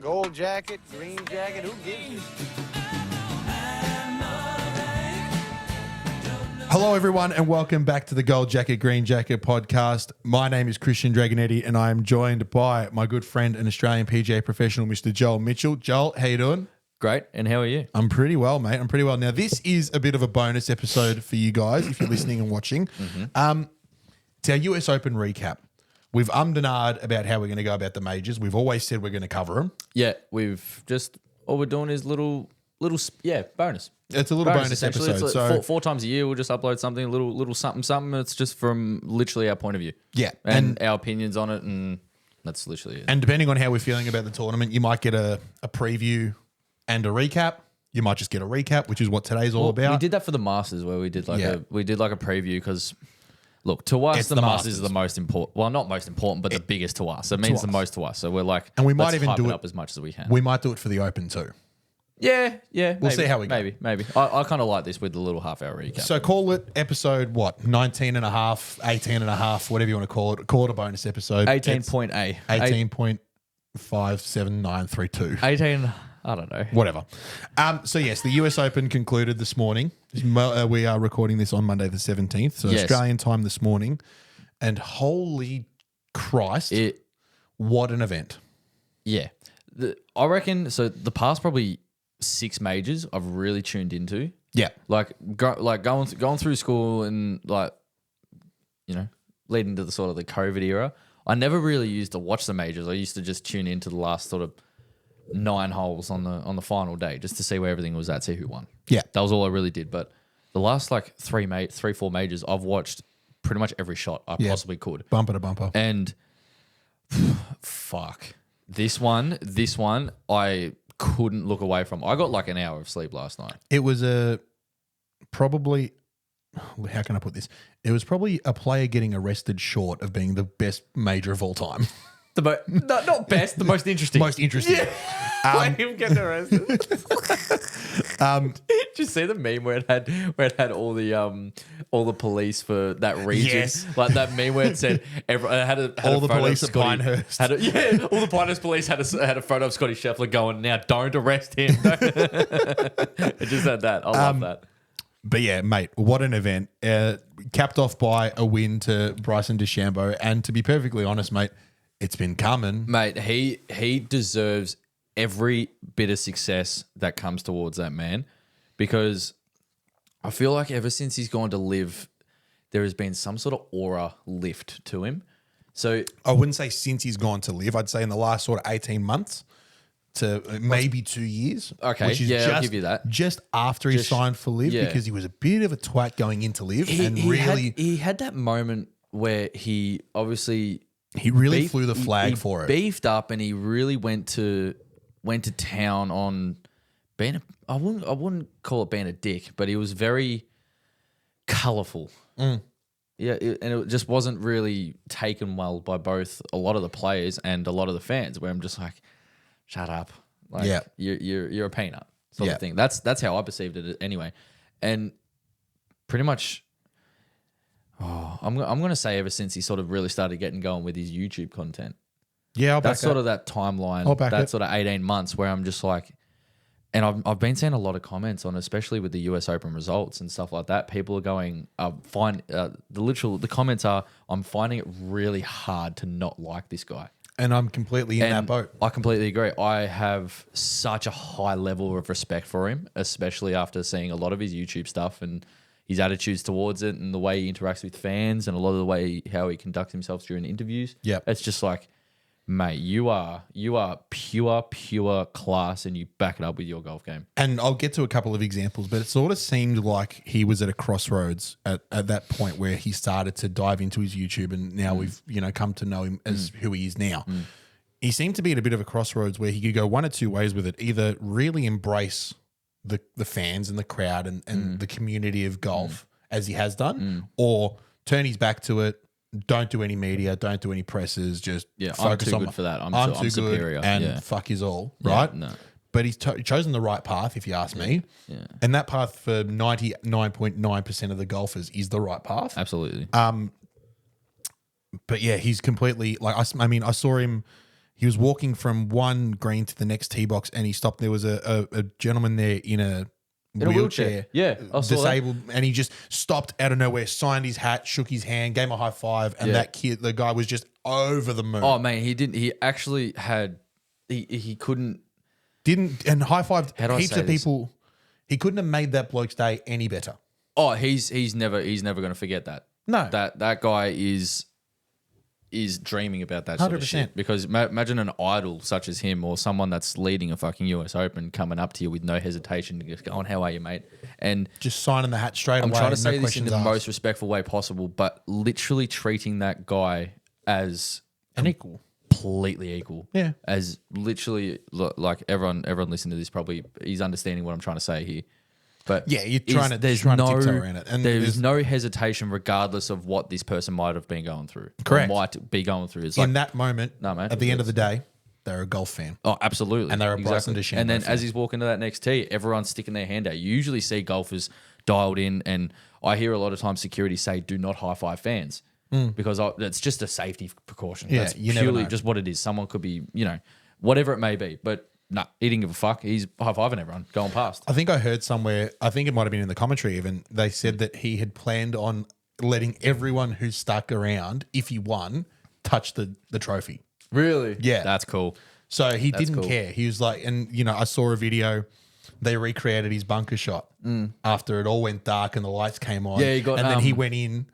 Gold jacket, green jacket, who gives you? Hello, everyone, and welcome back to the Gold Jacket, Green Jacket podcast. My name is Christian Dragonetti, and I am joined by my good friend and Australian PGA professional, Mr. Joel Mitchell. Joel, how you doing? Great, and how are you? I'm pretty well, mate. I'm pretty well. Now, this is a bit of a bonus episode for you guys, if you're listening and watching. It's our US Open recap. We've and ahed about how we're going to go about the majors. We've always said we're going to cover them. Yeah, we've just all we're doing is little bonus. It's a little bonus essentially. episode. It's like So four times a year, we'll just upload something, a little something. It's just from literally our point of view. yeah, And our opinions on it, and that's literally it. And depending on how we're feeling about the tournament, you might get a preview and a recap. You might just get a recap, which is what today's all about. We did that for the Masters, where we did like a preview because. Look, to us, It's the the Masters is Masters. the most important. Well, not most important, but the biggest to us. It means the us. most to us. So we're like, And we might let's even hype do it up as much as we can. We might do it for the Open too. Yeah. We'll see how we go. Maybe. I kind of like this with the little half-hour recap. So call it episode, 19 and a half, 18 and a half, whatever you want to call it. Call it a bonus episode. 18.8. 18.57932. 18, I don't know. Whatever. So, yes, the US Open concluded this morning. We are recording this on Monday the 17th, so Yes. Australian time this morning. And holy Christ, what an event. Yeah. I reckon, so the past probably 6 majors I've really tuned into. Yeah. Like going through school and leading to the sort of the COVID era, I never really used to watch the majors. I used to just tune into the last sort of 9 holes on the final day just to see where everything was at, see who won. Yeah. That was all I really did. But the last like 3, 4 majors, I've watched pretty much every shot I possibly could. Bumper to bumper. And fuck. This one, I couldn't look away from. I got like an hour of sleep last night. It was probably, how can I put this? It was probably a player getting arrested short of being the best major of all time. Not best, the most interesting. Most interesting. Yeah. Like him getting arrested. Did you see the meme where it had all the police for that region? Yes. Like that meme where it said All the police at Pinehurst. All the Pinehurst police had a photo of Scotty Scheffler going, now don't arrest him. It just had that. I love that. But yeah, mate, what an event. Capped off by a win to Bryson DeChambeau. And to be perfectly honest, mate, it's been coming. Mate, he deserves every bit of success that comes towards that man, because I feel like ever since he's gone to live, there has been some sort of aura lift to him. So I wouldn't say since he's gone to live. I'd say in the last sort of 18 months to maybe 2 years. Okay, which is yeah, just, I'll give you that. Just after he signed for live, yeah. because he was a bit of a twat going into live. he had that moment where he obviously... He really flew the flag for it. Beefed up, and he really went to town on being I wouldn't call it being a dick, but he was very colourful. Yeah, and it just wasn't really taken well by both a lot of the players and a lot of the fans. Where I'm just like, shut up, like you're a peanut sort of thing. That's how I perceived it anyway, and pretty much. Oh, I'm going to say ever since he sort of really started getting going with his YouTube content. Yeah, I'll back that's sort of that timeline, sort of 18 months where I'm just like, and I've been seeing a lot of comments on, especially with the US Open results and stuff like that. People are going, the comments are, I'm finding it really hard to not like this guy. And I'm completely in that boat. I completely agree. I have such a high level of respect for him, especially after seeing a lot of his YouTube stuff and his attitudes towards it and the way he interacts with fans and a lot of the way how he conducts himself during interviews. Yeah. It's just like, mate, you are pure class, and you back it up with your golf game. And I'll get to a couple of examples, but it sort of seemed like he was at a crossroads at that point where he started to dive into his YouTube, and now we've come to know him as who he is now. He seemed to be at a bit of a crossroads where he could go one of two ways with it. Either really embrace the fans and the crowd and the community of golf as he has done, or turn his back to it, don't do any media, don't do any presses, just focus I'm too good for that. I'm too superior. good and fuck is all, right? No. But he's chosen the right path, if you ask me. Yeah. And that path for 99.9% of the golfers is the right path. Absolutely. But yeah, he's completely like, I mean, I saw him. He was walking from one green to the next tee box, and he stopped. There was a gentleman there in a wheelchair. Yeah, I saw disabled, and he just stopped out of nowhere, signed his hat, shook his hand, gave him a high five, and Yeah. the guy was just over the moon. Oh man, he didn't. He actually had. He couldn't. And high fived How do I heaps say of this? people. He couldn't have made that bloke's day any better. Oh, he's never going to forget that. No. that guy is dreaming about that sort of 100%. shit. Because imagine an idol such as him, or someone that's leading a fucking US Open coming up to you with no hesitation, just going, "How are you, mate?" And Just signing the hat straight I'm away. trying to no say this in questions the asked. most respectful way possible, but literally treating that guy as An equal. completely equal. Yeah. As literally, like everyone listening to this probably is understanding what I'm trying to say here. But Yeah, you're trying to there's tiptoe no around it. And there's there's- no hesitation, regardless of what this person might have been going through. or Correct. might be going through. It's like, In that moment, No, man. at the end of the day, they're a golf fan. oh, absolutely. And they're a Bryson DeChambeau And then fan. as he's walking to that next tee, everyone's sticking their hand out. You usually see golfers dialed in, and I hear a lot of times security say, "Do not high five fans." Because it's just a safety precaution. Yeah, That's you never purely know. just what it is. Someone could be, whatever it may be. But nah, he didn't give a fuck. He's high-fiving everyone, going past. I think I heard somewhere, I think it might have been in the commentary even, they said that he had planned on letting everyone who stuck around, if he won, touch the trophy. Really? Yeah. That's cool. So he didn't cool. care. He was like, and I saw a video, they recreated his bunker shot after it all went dark and the lights came on. Yeah, he got, and then he went in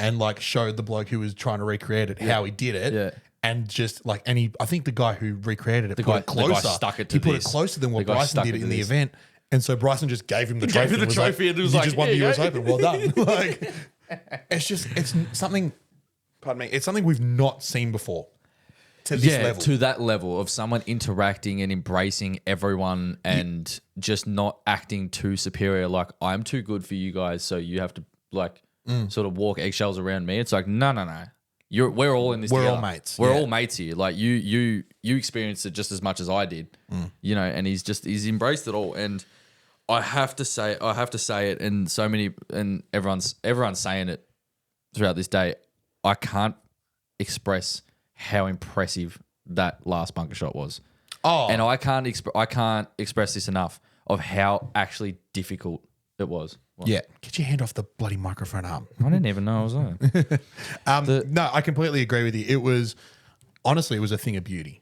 and like showed the bloke who was trying to recreate it how he did it. Yeah. And just like, I think the guy who recreated it put guy- it the guy closer. stuck it to he put this. it closer than what The guy Bryson stuck did it to in the this. event. And so Bryson just gave him the trophy. gave him the was trophy and it was "You like, just won "Here the you US go." Open. Well done. Like, it's something, pardon me, it's something we've not seen before to this level. to that level of someone interacting and embracing everyone and just not acting too superior. Like, I'm too good for you guys, so you have to sort of walk eggshells around me. It's like, no. We're all in this. We're all together. mates, We're yeah. all mates here. Like you experienced it just as much as I did. And he's embraced it all. And I have to say it, and everyone's saying it throughout this day. I can't express how impressive that last bunker shot was. Oh, And I can't express this enough of how actually difficult it was. yeah. Get your hand off the bloody microphone arm. I didn't even know I was on. No, I completely agree with you. It was, honestly, it was a thing of beauty.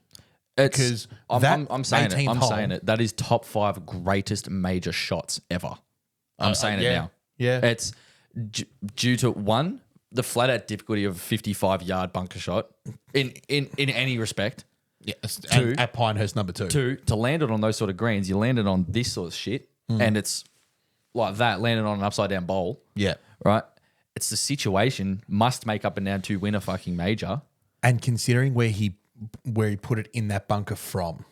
Because I'm saying it. 18th I'm hole- saying it. That is top 5 greatest major shots ever. I'm saying it yeah. now. Yeah. It's due to one, the flat out difficulty of a 55-yard bunker shot in any respect. Yes, Two. at Pinehurst number 2. 2, to land it on those sort of greens, you landed on this sort of shit, and it's like that, landed on an upside down bowl. Yeah. Right? It's the situation, must make up and down to win a fucking major. And considering where he put it in that bunker from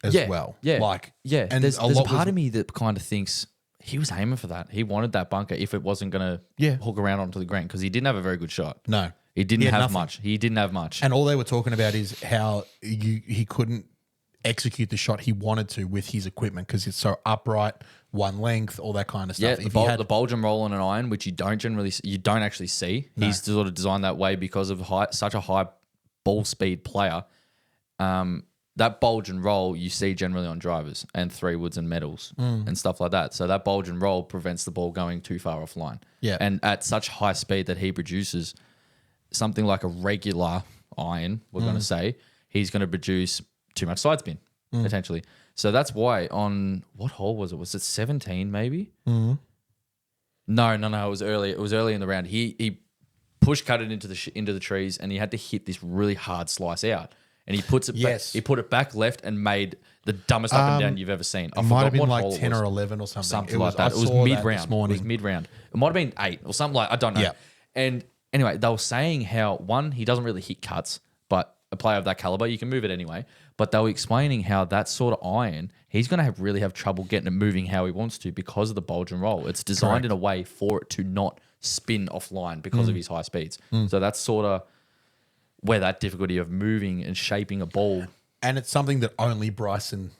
as well. Yeah. Like, yeah. and There's a lot part was- of me that kind of thinks he was aiming for that. He wanted that bunker if it wasn't going to Yeah. hook around onto the green, because he didn't have a very good shot. No. He didn't He had have nothing. much. He didn't have much. And all they were talking about is how he couldn't execute the shot he wanted to with his equipment because it's so upright, one length, all that kind of yeah, stuff. the bulge and roll on an iron, which you don't actually see. He's sort of designed that way because of such a high ball speed player. That bulge and roll you see generally on drivers and 3-woods and medals and stuff like that. So that bulge and roll prevents the ball going too far offline. Yeah. And at such high speed that he produces, something like a regular iron, we're going to say, he's going to produce too much side spin, potentially. So that's why on, what hole was it? Was it 17 maybe? No. It was early. It was early in the round. He push cut it into the trees, and he had to hit this really hard slice out. And he puts it Yes. back, he put it back left and made the dumbest up and down you've ever seen. I It might have forgot been what like hole it 10 was. or 11 or something. Something like that. It was I saw that mid-round. this It morning. was mid-round. It might have been 8 or something like, I don't know. Yeah. And anyway, they were saying how, one, he doesn't really hit cuts, but a player of that caliber, you can move it anyway. But they were explaining how that sort of iron, he's going to really have trouble getting it moving how he wants to because of the bulge and roll. It's designed in a way for it to not spin offline because of his high speeds. So that's sort of where that difficulty of moving and shaping a ball. And it's something that only Bryson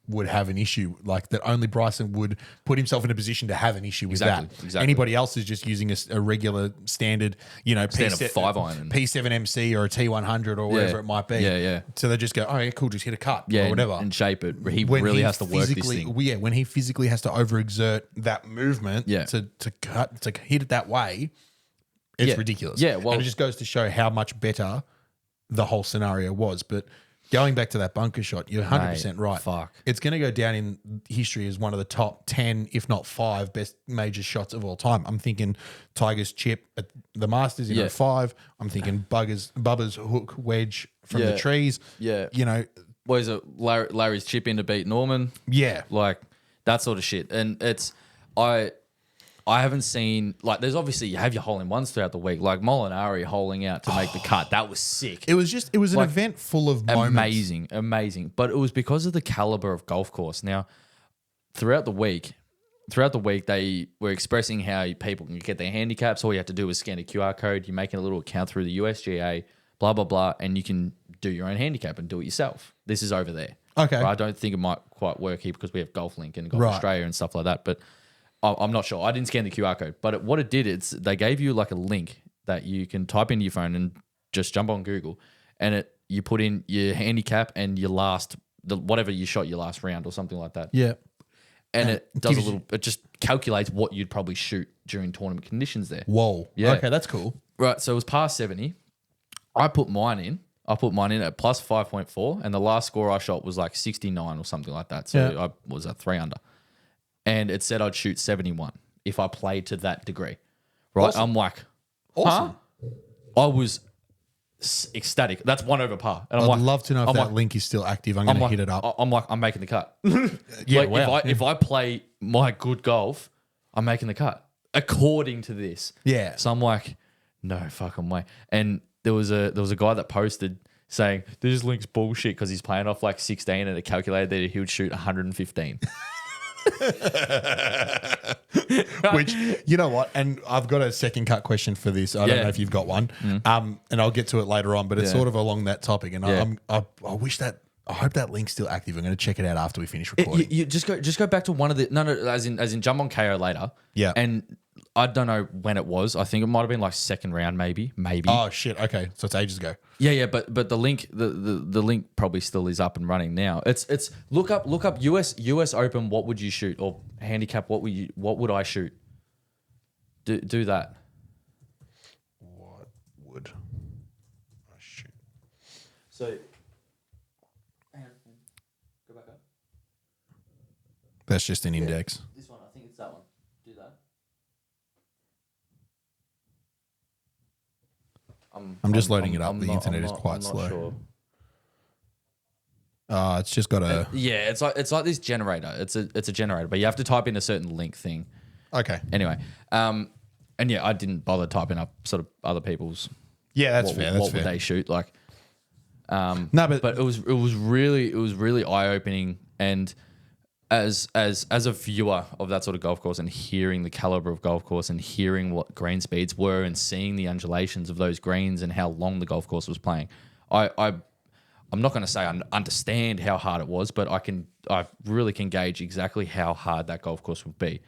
would have an issue, like that only Bryson would put himself in a position to have an issue with that. Exactly. Anybody else is just using a regular standard, Standard 5-iron. P7MC or a T100 or whatever it might be. Yeah. So they just go, oh yeah, cool, just hit a cut or and- whatever. and shape it. He When really he has to work this physically- thing. Yeah, when he physically has to overexert that movement to hit it that way, it's ridiculous. Yeah, well- and it just goes to show how much better the whole scenario was. But going back to that bunker shot, you're 100% right. fuck. It's going to go down in history as one of the top 10, if not 5 best major shots of all time. I'm thinking Tiger's chip at the Masters in 05. I'm thinking Bubba's hook wedge from the trees. Yeah. What is it? Larry's chip in to beat Norman. Yeah. Like that sort of shit. And it's I haven't seen, like, there's obviously, you have your hole-in-ones throughout the week, like Molinari holing out to make the cut. That was sick. It was an event full of moments. Amazing. But it was because of the caliber of golf course. Now, throughout the week, they were expressing how people can get their handicaps. All you have to do is scan a QR code. You're making a little account through the USGA, blah, blah, blah, and you can do your own handicap and do it yourself. This is over there. Okay. Right? I don't think it might quite work here because we have Golf Link and Golf Australia and stuff like that. But I'm not sure. I didn't scan the QR code. But what it did is they gave you like a link that you can type into your phone and just jump on Google, and you put in your handicap and whatever you shot your last round or something like that. Yeah. And it does it just calculates what you'd probably shoot during tournament conditions there. Whoa. Yeah. Okay, that's cool. Right. So it was past 70. I put mine in at plus 5.4, and the last score I shot was like 69 or something like that. So I was at 3 under. And it said I'd shoot 71 if I played to that degree. Right? Awesome. I'm like, Awesome. huh? I was ecstatic. That's 1 over par. And I'd love to know if that link is still active. I'm going to hit it up. I'm making the cut. Yeah, like, wow. If I play my good golf, I'm making the cut according to this. Yeah. So I'm like, no fucking way. And there was a guy that posted saying this link's bullshit because he's playing off like 16 and it calculated that he would shoot 115. Which, you know what? And I've got a second cut question for this. I don't know if you've got one. And I'll get to it later on, but it's sort of along that topic. And I hope that link's still active. I'm going to check it out after we finish recording. You just go back to one of the as in jump on KO later. Yeah. And I don't know when it was. I think it might have been like second round, maybe. Oh shit! Okay, so it's ages ago. Yeah. But the link the link probably still is up and running now. It's look up US Open. What would you shoot, or handicap? What would I shoot? Do that. What would I shoot? So. Go back up. That's just an index. This one, I think it's that one. Do that. I'm just loading it up. The internet is quite slow. Sure. It's just got a. Yeah, it's like this generator. It's a generator, but you have to type in a certain link thing. Okay. Anyway, and I didn't bother typing up sort of other people's. Yeah, that's fair. That's what fair. would they shoot like? No, But it was really eye opening, and as a viewer of that sort of golf course and hearing the caliber of golf course and hearing what green speeds were and seeing the undulations of those greens and how long the golf course was playing, I'm not going to say I understand how hard it was, but I really can gauge exactly how hard that golf course would be,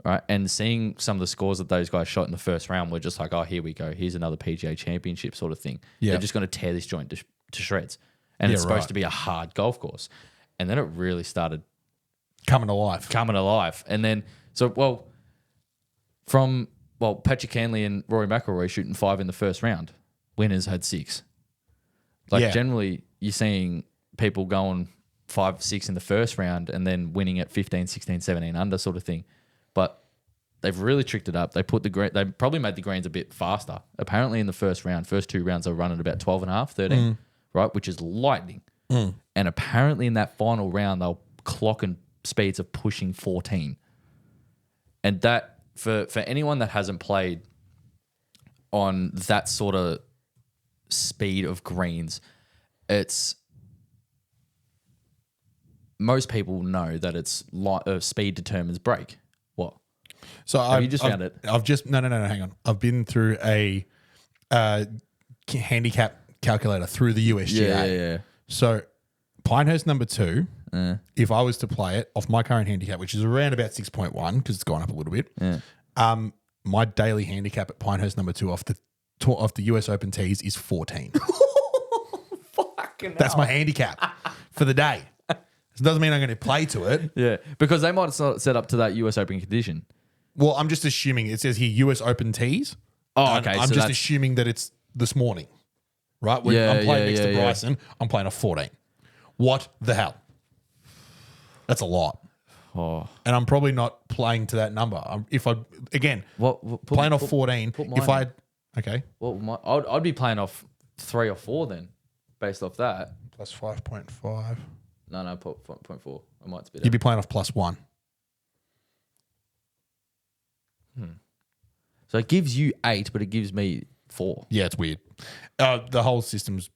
right? And seeing some of the scores that those guys shot in the first round, we're just like, oh, here we go, here's another PGA Championship sort of thing. Yeah. They're just going to tear this joint to shreds, and it's supposed to be a hard golf course, and then it really started coming to life. And then, Patrick Cantley and Rory McIlroy shooting 5 in the first round. Winners had 6. Generally, you're seeing people going 5, 6 in the first round and then winning at 15, 16, 17 under sort of thing. But they've really tricked it up. They probably made the greens a bit faster. Apparently in the first 2 rounds, they were running about 12 and a half, 13, right? Which is lightning. And apparently in that final round, they were clocking speeds of pushing 14. And that, for anyone that hasn't played on that sort of speed of greens, most people know that it's speed determines break. What? So you just found it? I've just no, hang on. I've been through a handicap calculator through the USGA. Yeah. So Pinehurst number 2 if I was to play it off my current handicap, which is around about 6.1 because it's gone up a little bit, my daily handicap at Pinehurst number 2 off the US Open tees is 14. Fucking That's my handicap for the day. It doesn't mean I'm going to play to it. Yeah, because they might set up to that US Open condition. Well, I'm just assuming it says here US Open tees. Oh, okay. I'm just assuming that it's this morning, right? When I'm playing next to Bryson, I'm playing a 14. What the hell? That's a lot. Oh. And I'm probably not playing to that number. Playing off 14. Okay. Well, I'd be playing off 3 or 4 then, based off that. Plus 5.5. No, put 0.4. I might spit You'd be playing off plus 1. So it gives you 8, but it gives me 4. Yeah, it's weird. The whole system's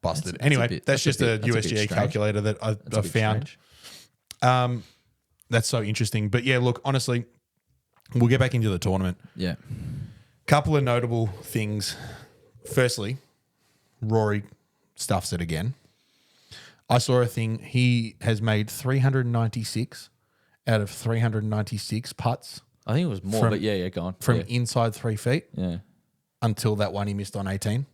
busted. That's just a USGA calculator that I found. That's so interesting. But yeah, look, honestly, we'll get back into the tournament. Yeah. Couple of notable things. Firstly, Rory stuffs it again. I saw a thing. He has made 396 out of 396 putts. I think it was more, but yeah, go on. From inside 3 feet. Yeah. Until that one he missed on 18.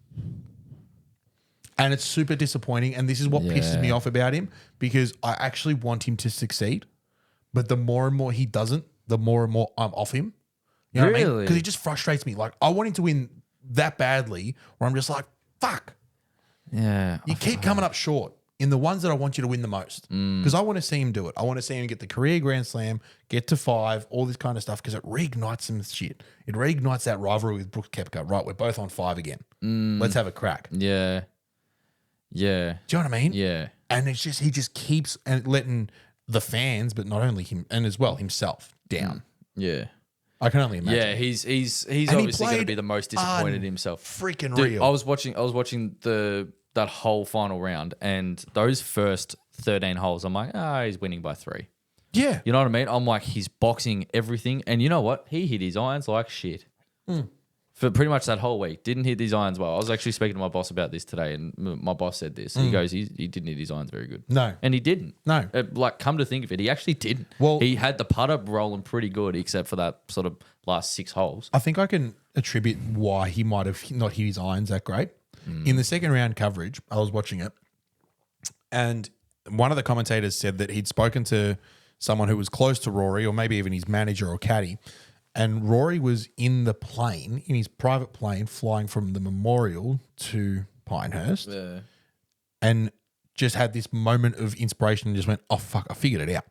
And it's super disappointing. And this is what pisses me off about him, because I actually want him to succeed. But the more and more he doesn't, the more and more I'm off him. You know what I mean? Because he just frustrates me. Like, I want him to win that badly, where I'm just like, fuck. Yeah. You keep coming up short in the ones that I want you to win the most. Because I want to see him do it. I want to see him get the career Grand Slam, get to 5, all this kind of stuff, because it reignites some shit. It reignites that rivalry with Brooks Koepka. Right, we're both on 5 again. Let's have a crack. Yeah. Yeah. Do you know what I mean? Yeah. And it's just, he just keeps letting the fans, but not only him, and as well himself, down. Yeah. I can only imagine. Yeah, he's obviously going to be the most disappointed in himself. Freaking Dude, real. I was watching that whole final round, and those first 13 holes, I'm like, he's winning by 3. Yeah. You know what I mean? I'm like, he's boxing everything, and you know what? He hit his irons like shit. For pretty much that whole week. Didn't hit his irons well. I was actually speaking to my boss about this today, and my boss said this. He goes, he didn't hit his irons very good. No. And he didn't. No. Come to think of it, he actually didn't. Well, he had the putter rolling pretty good, except for that sort of last 6 holes. I think I can attribute why he might have not hit his irons that great. In the second round coverage, I was watching it, and one of the commentators said that he'd spoken to someone who was close to Rory, or maybe even his manager or caddy, and Rory was in his private plane, flying from the Memorial to Pinehurst, and just had this moment of inspiration and just went, oh, fuck, I figured it out.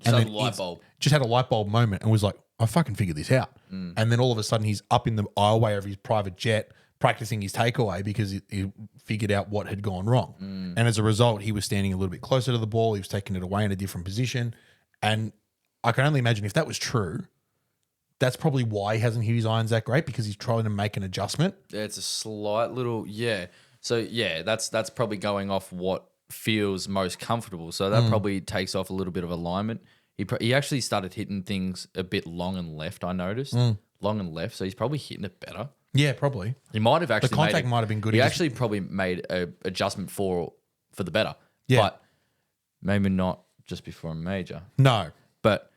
Just had a light bulb. Just had a light bulb moment and was like, I fucking figured this out. And then all of a sudden he's up in the aisleway of his private jet practicing his takeaway because he figured out what had gone wrong. And as a result, he was standing a little bit closer to the ball. He was taking it away in a different position. And I can only imagine if that was true, that's probably why he hasn't hit his irons that great, because he's trying to make an adjustment. Yeah, it's a slight little, So, that's probably going off what feels most comfortable. So that probably takes off a little bit of alignment. He actually started hitting things a bit long and left, I noticed. Long and left, so he's probably hitting it better. Yeah, probably. He might have actually the contact might have been good. He actually probably made an adjustment for the better. Yeah. But maybe not just before a major. No. But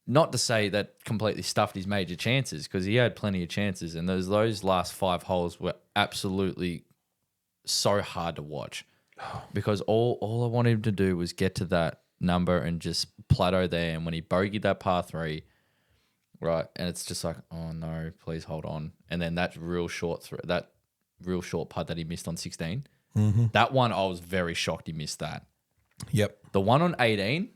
not to say that completely stuffed his major chances, because he had plenty of chances, and those last 5 holes were absolutely so hard to watch, because all I wanted him to do was get to that number and just plateau there. And when he bogeyed that par 3, right, and it's just like, oh no, please hold on. And then that real short putt that he missed on 16, that one I was very shocked he missed that. Yep. The one on 18,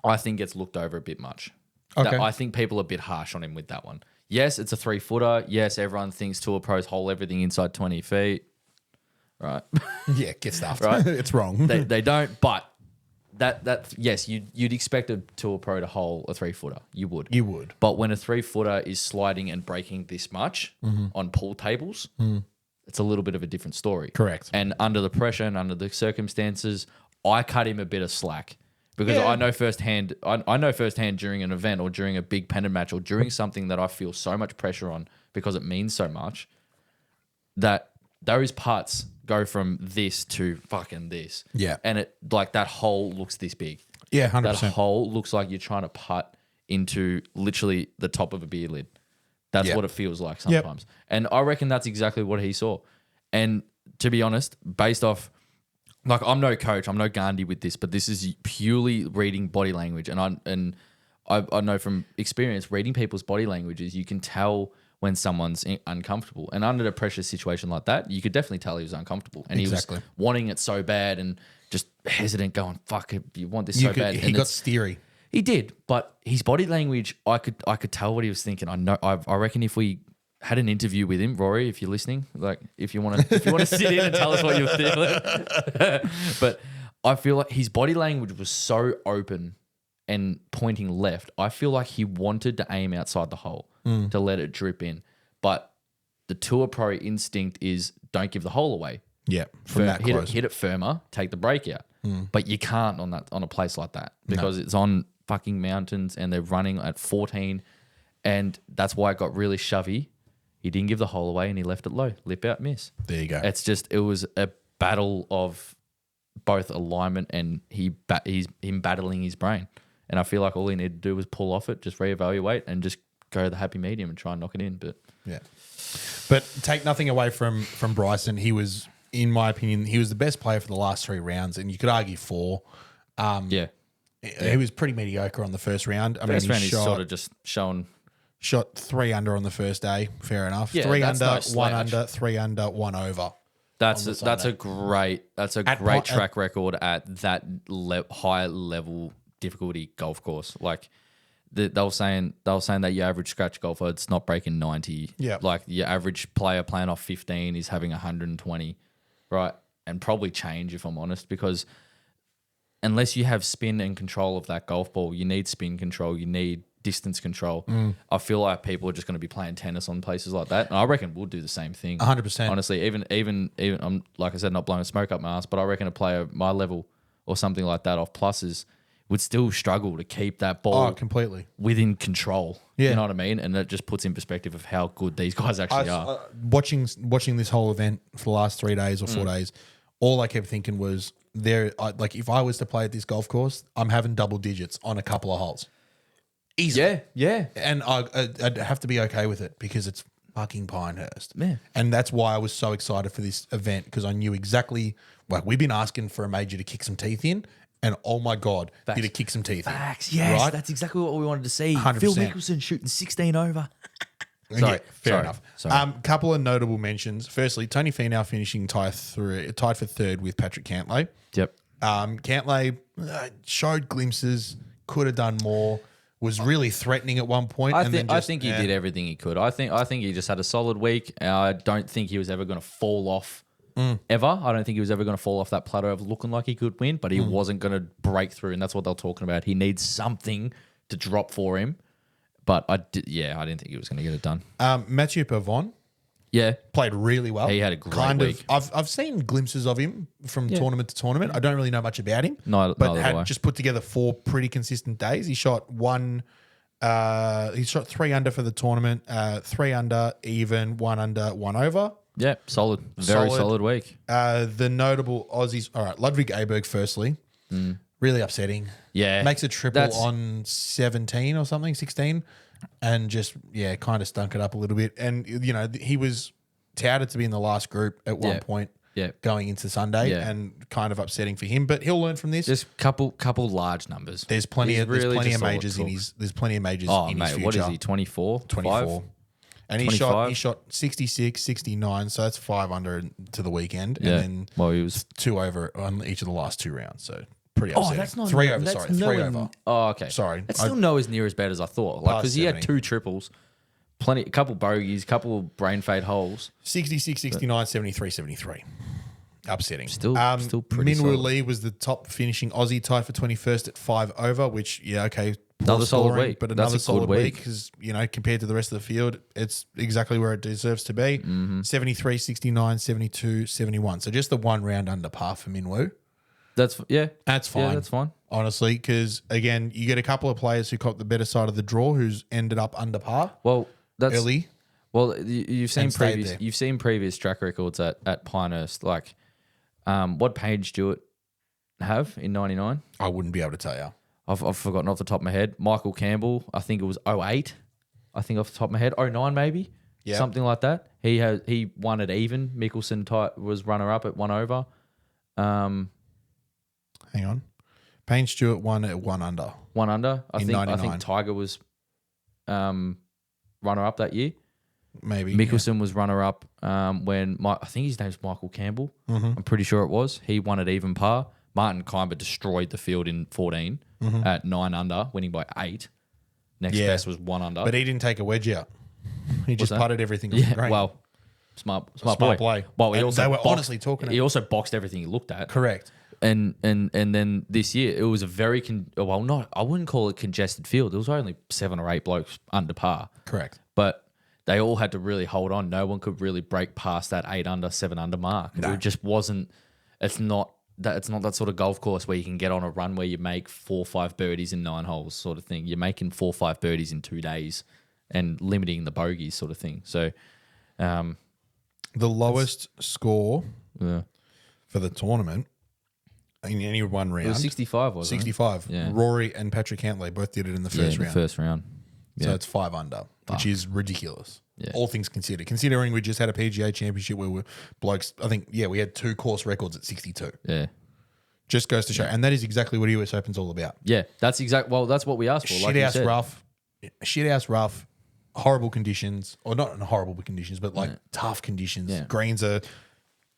I think gets looked over a bit much. Okay. I think people are a bit harsh on him with that one. Yes, it's a 3-footer. Yes, everyone thinks Tour Pros hole everything inside 20 feet. Right. Yeah, get stuffed. Right. It's wrong. They don't, but that yes, you'd expect a Tour Pro to hole a 3-footer. You would. You would. But when a 3-footer is sliding and breaking this much on pool tables, it's a little bit of a different story. Correct. And under the pressure and under the circumstances, I cut him a bit of slack. Because I know firsthand during an event or during a big pennant match or during something that I feel so much pressure on because it means so much, that those putts go from this to fucking this. Yeah. And it like that hole looks this big. Yeah, That 100%. hole looks like you're trying to putt into literally the top of a beer lid. That's Yep. what it feels like sometimes. And I reckon that's exactly what he saw. And to be honest, based off, like I'm no coach, I'm no Gandhi with this, but this is purely reading body language. And I know from experience, reading people's body languages, you can tell when someone's uncomfortable. And under a pressure situation like that, you could definitely tell he was uncomfortable. And Exactly. he was wanting it so bad and just hesitant, going, fuck it, you want this so bad. He And got steery. he did, but his body language, I could tell what he was thinking. I reckon if we had an interview with him, Rory, if you're listening, like if you want to sit in and tell us what you're feeling, but I feel like his body language was so open and pointing left. I feel like he wanted to aim outside the hole to let it drip in, but the tour pro instinct is don't give the hole away. Yeah, from that close. Hit it firmer, take the break out. But you can't on a place like that because it's on fucking mountains and they're running at 14, and that's why it got really shovey. He didn't give the hole away and he left it low, lip out, miss. There you go. It was a battle of both alignment and he's him battling his brain. And I feel like all he needed to do was pull off it, just reevaluate and just go the happy medium and try and knock it in. But yeah, but take nothing away from Bryson. He was, in my opinion, he was the best player for the last 3 rounds, and you could argue 4. yeah. He was pretty mediocre on the first round. I First mean, round he he's sort of just shown. shot 3 under on the first day. Fair enough. Yeah, 3 that's under, no 1 slouch. under, 3 under, 1 over. That's a Sunday. great track record at that high level difficulty golf course. Like they were saying that your average scratch golfer it's not breaking 90. Yeah. Like your average player playing off 15 is having 120, right? And probably change if I'm honest, because unless you have spin and control of that golf ball, you need spin control, you need distance control. I feel like people are just going to be playing tennis on places like that, and I reckon we'll do the same thing. 100%. Honestly, even I'm like I said, not blowing smoke up my ass, but I reckon a player my level or something like that off pluses would still struggle to keep that ball Oh, completely. within control. Yeah. You know what I mean? And it just puts in perspective of how good these guys actually are. Watching this whole event for the last 3 days or 4 days, all I kept thinking was like if I was to play at this golf course, I'm having double digits on a couple of holes. Easily. Yeah. And I'd have to be okay with it because it's fucking Pinehurst. Yeah. And that's why I was so excited for this event, because I knew exactly, like, we've been asking for a major to kick some teeth in, and oh my God, Facts. did it kick some teeth Facts. in. Yes, Right? that's exactly what we wanted to see. 100%. Phil Mickelson shooting 16 over. Yeah, fair enough. Sorry. Couple of notable mentions. Firstly, Tony Finau finishing tied for third with Patrick Cantlay. Yep. Cantlay showed glimpses, could have done more, was really threatening at one point. I think he did everything he could. I think he just had a solid week. I don't think he was ever going to fall off ever. I don't think he was ever going to fall off that plateau of looking like he could win, but he wasn't going to break through, and that's what they're talking about. He needs something to drop for him. But I didn't think he was going to get it done. Mathieu Pavon Yeah. played really well. He had a great week. I've seen glimpses of him from tournament to tournament. I don't really know much about him. Neither but do I. had just put together 4 pretty consistent days. He shot 3 under for the tournament, 3 under, even, 1 under, 1 over. Yeah, solid. Very solid week. The notable Aussies. All right, Ludwig Aberg, firstly. Really upsetting. Yeah. Makes a triple on 17 or something, 16, and just, kind of stunk it up a little bit. And, he was touted to be in the last group at one point going into Sunday, and kind of upsetting for him. But he'll learn from this. Just couple large numbers. There's plenty of majors in in his future. What is he, 24? 24. And he 25? shot 66, 69, so that's 5 under to the weekend. Yeah. And then he was 2 over on each of the last 2 rounds. So pretty upsetting. that's not 3 over, that's sorry. 3 nowhere- over. Oh, okay. Sorry. That's still nowhere near as bad as I thought. Like, because he had 70. 2 triples, a couple bogeys, couple brain fade holes. 66, 69, 73, 73. Upsetting. Still pretty Minwoo solid. Lee was the top finishing Aussie, tied for 21st at 5 over, which, poor Another solid scoring, week. but That's another a good solid week. week because, compared to the rest of the field, it's exactly where it deserves to be. 73, 69, 72, 71. So just the 1 round under par for Minwoo. That's fine. Yeah, that's fine. Honestly, because, again, you get a couple of players who caught the better side of the draw who's ended up under par Well, that's early. Well, you've seen And stayed previous. there. You've seen previous track records at Pinehurst. Like, what Paige Stewart have in '99? I wouldn't be able to tell you. I've forgotten off the top of my head. Michael Campbell, I think it was '08. I think off the top of my head, '09 maybe, something like that. He won it even. Mickelson was runner up at 1 over. Hang on. Payne Stewart won at 1 under. 1 under. I In think 99. Tiger was runner up that year. Maybe. Mickelson was runner up when I think his name's Michael Campbell. I'm pretty sure it was. He won at even par. Martin Keimer destroyed the field in 14 at 9 under, winning by 8. Next best was 1 under. But he didn't take a wedge out. He just that? putted everything off the green. Well, smart Smart play. Well, he And also they were boxed, honestly talking He also boxed everything he looked at. Correct. And then this year it was a very I wouldn't call it congested field. There was only 7 or 8 blokes under par. Correct. But they all had to really hold on. No one could really break past that 8 under, 7 under mark. No. It just wasn't. It's not that sort of golf course where you can get on a run where you make 4 or 5 birdies in 9 holes, sort of thing. You're making 4 or 5 birdies in 2 days and limiting the bogeys, sort of thing. So, The lowest score for the tournament in any one round. it was 65, wasn't 65. Yeah. Rory and Patrick Cantlay both did it in the it? first In round. the first round. So Yeah. it's 5 under, which is ridiculous. Yeah. All things considered. Considering we just had a PGA championship where blokes, I think, we had 2 course records at 62. Yeah. Just goes to show. And that is exactly what US Open's all about. Yeah. That's that's what we asked for. Like you said. Shit house rough, horrible conditions, or not in horrible conditions, but like tough conditions. Yeah. Greens are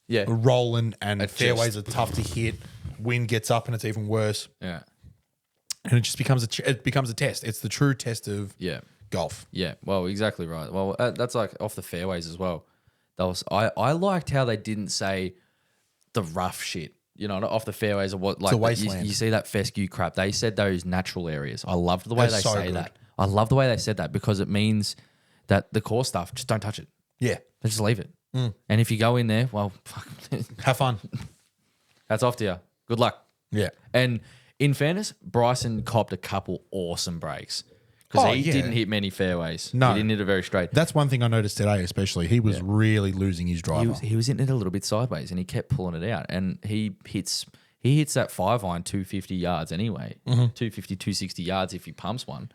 Yeah. rolling and It fairways just- are tough to hit. Wind gets up and it's even worse. Yeah. And it just becomes a test. It's the true test of Yeah. golf. Yeah, well, exactly right. Well, that's like off the fairways as well. I liked how they didn't say the rough shit, off the fairways or what. Like a wasteland. You see that fescue crap. They said those natural areas. I loved the way That's they so say good. that. I love the way they said that because it means that the core stuff just don't touch it. Yeah. Just leave it. And if you go in there, well, fuck, Have fun. that's off to you. Good luck. Yeah. And in fairness, Bryson copped a couple awesome breaks because Oh, he yeah. didn't hit many fairways. No. He didn't hit it very straight. That's one thing I noticed today, especially. He was really losing his driver. He was hitting it a little bit sideways and he kept pulling it out. And he hits that 5 iron 250 yards anyway. 250, 260 yards if he pumps one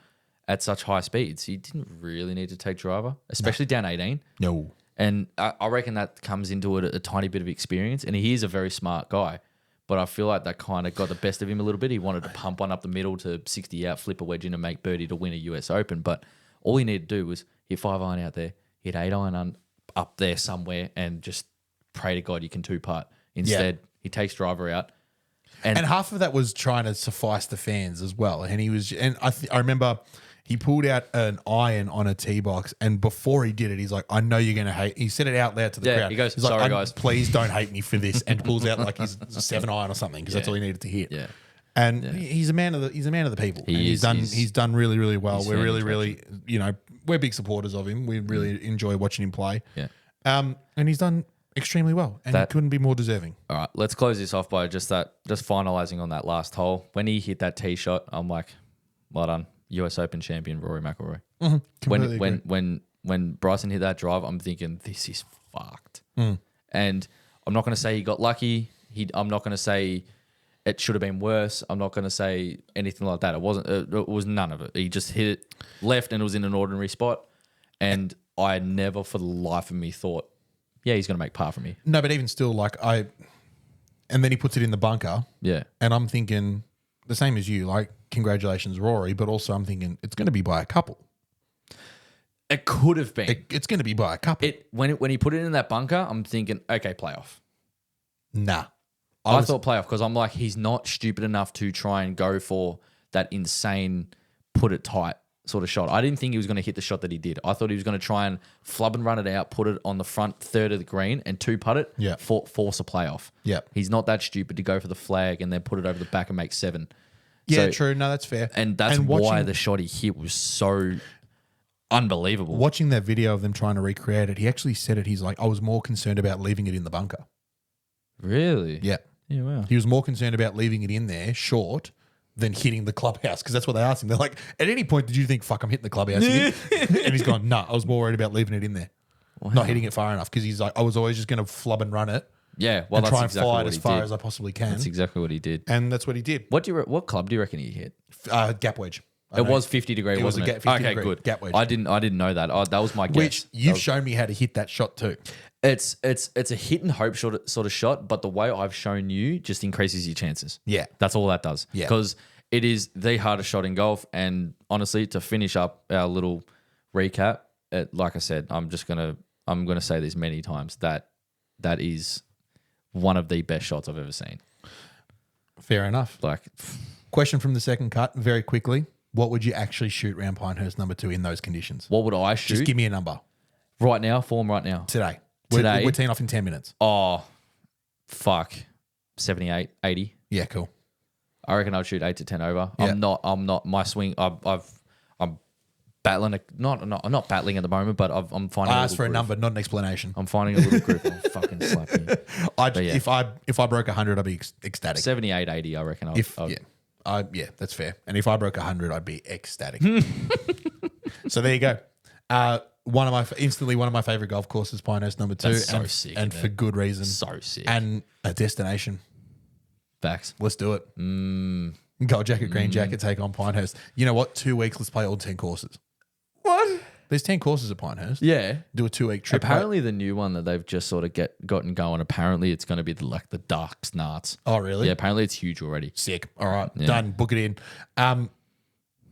at such high speeds. He didn't really need to take driver, especially down 18. No. And I reckon that comes into it a tiny bit of experience. And he is a very smart guy. But I feel like that kind of got the best of him a little bit. He wanted to pump one up the middle to 60 out, flip a wedge in and make birdie to win a US Open. But all he needed to do was hit 5 iron out there, hit 8 iron up there somewhere, and just pray to God you can 2-putt. Instead, he takes driver out. And half of that was trying to suffice the fans as well. And I remember he pulled out an iron on a tee box, and before he did it, he's like, "I know you're going to hate." He said it out loud to the crowd. he goes, he's like, "Sorry, guys. please don't hate me for this," and pulls out like his 7 iron or something because that's all he needed to hit. Yeah. And he's a man of the people. He is. He's done really, really well. He's We're fan really, we're big supporters of him. We really enjoy watching him play. Yeah. And he's done extremely well, and he couldn't be more deserving. All right, let's close this off by just finalizing on that last hole. When he hit that tee shot, I'm like, well done. US Open champion Rory McIlroy. Completely agree. When Bryson hit that drive, I'm thinking this is fucked. And I'm not going to say he got lucky. I'm not going to say it should have been worse. I'm not going to say anything like that. It wasn't. It was none of it. He just hit it left, and it was in an ordinary spot. And I never, for the life of me, thought, yeah, he's going to make par for me. No, but even still, and then he puts it in the bunker. Yeah. And I'm thinking the same as you, like, congratulations, Rory. But also I'm thinking it's going to be by a couple. It could have been. It's going to be by a couple. When he put it in that bunker, I'm thinking, okay, playoff. Nah. I thought playoff because I'm like, he's not stupid enough to try and go for that insane put it tight sort of shot. I didn't think he was going to hit the shot that he did. I thought he was going to try and flub and run it out, put it on the front third of the green and 2-putt it, Yeah. force a playoff. Yeah. He's not that stupid to go for the flag and then put it over the back and make 7. Yeah, So- true. No, that's fair. And that's why watching, the shot he hit was so unbelievable. watching that video of them trying to recreate it, he actually said it. He's like, I was more concerned about leaving it in the bunker. Really? Yeah. Yeah, wow. He was more concerned about leaving it in there short than hitting the clubhouse? Because that's what they asked him. They're like, at any point, did you think, fuck, I'm hitting the clubhouse again? And he's gone, no, I was more worried about leaving it in there. Not hitting it far enough, because he's like, I was always just going to flub and run it. Yeah, well, and that's try and exactly fly what it as he far did. as I possibly can. That's exactly what he did. And that's what he did. What club do you reckon he hit? Gap wedge. It was 50 degree, It was wasn't a it? 50 Okay, degree good. gap wedge. I didn't know that. Oh, that was my guess. Which you've shown me how to hit that shot too. It's a hit and hope sort of shot, but the way I've shown you just increases your chances. Yeah. That's all that does. Yeah. Because it is the hardest shot in golf. And honestly, to finish up our little recap, like I said, I'm gonna say this many times, that is one of the best shots I've ever seen. Fair enough. Like, Question from the second cut, very quickly. What would you actually shoot round Pinehurst number 2 in those conditions? what would I shoot Just give me a number right now? Form right now. today. Today? We're teeing off in 10 minutes. Oh, fuck. 78, 80. Yeah, cool. I reckon I'd shoot 8 to 10 over. Yeah. I'm not. My swing. I'm battling. I'm not battling at the moment, but I'm finding. I a asked for a groove. number, not an explanation. I'm finding a little group. I'll fucking slap you. Yeah. If I broke 100, I'd be ecstatic. 78, 80, I reckon. Yeah, that's fair. And if I broke 100, I'd be ecstatic. So there you go. One of my favorite golf courses, Pinehurst number 2, That's so and, sick, and isn't for it? good reason. So sick. And a destination. Facts. Let's do it. Gold jacket, green jacket, take on Pinehurst. You know what? 2 weeks. Let's play all 10 courses. What? There's 10 courses at Pinehurst. Yeah. Do a 2-week trip. Apparently, the new one that they've just sort of gotten going. Apparently, it's going to be the dark snarts. Oh, really? Yeah. Apparently, it's huge already. Sick. All right. Done. Book it in.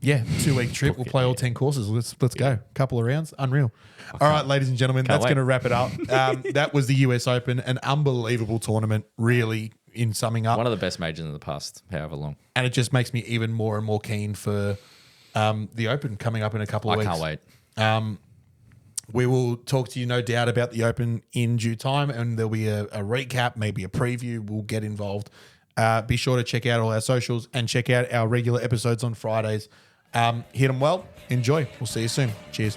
Yeah, 2-week trip. We'll play all 10 courses. Let's go. Couple of rounds. Unreal. All right, ladies and gentlemen, that's wait. going to wrap it up. That was the US Open, an unbelievable tournament, really, in summing up. One of the best majors in the past, however long. And it just makes me even more and more keen for the Open coming up in a couple of weeks. I can't wait. We will talk to you, no doubt, about the Open in due time, and there'll be a recap, maybe a preview. We'll get involved. Be sure to check out all our socials and check out our regular episodes on Fridays. Hit them well. Enjoy. We'll see you soon. Cheers.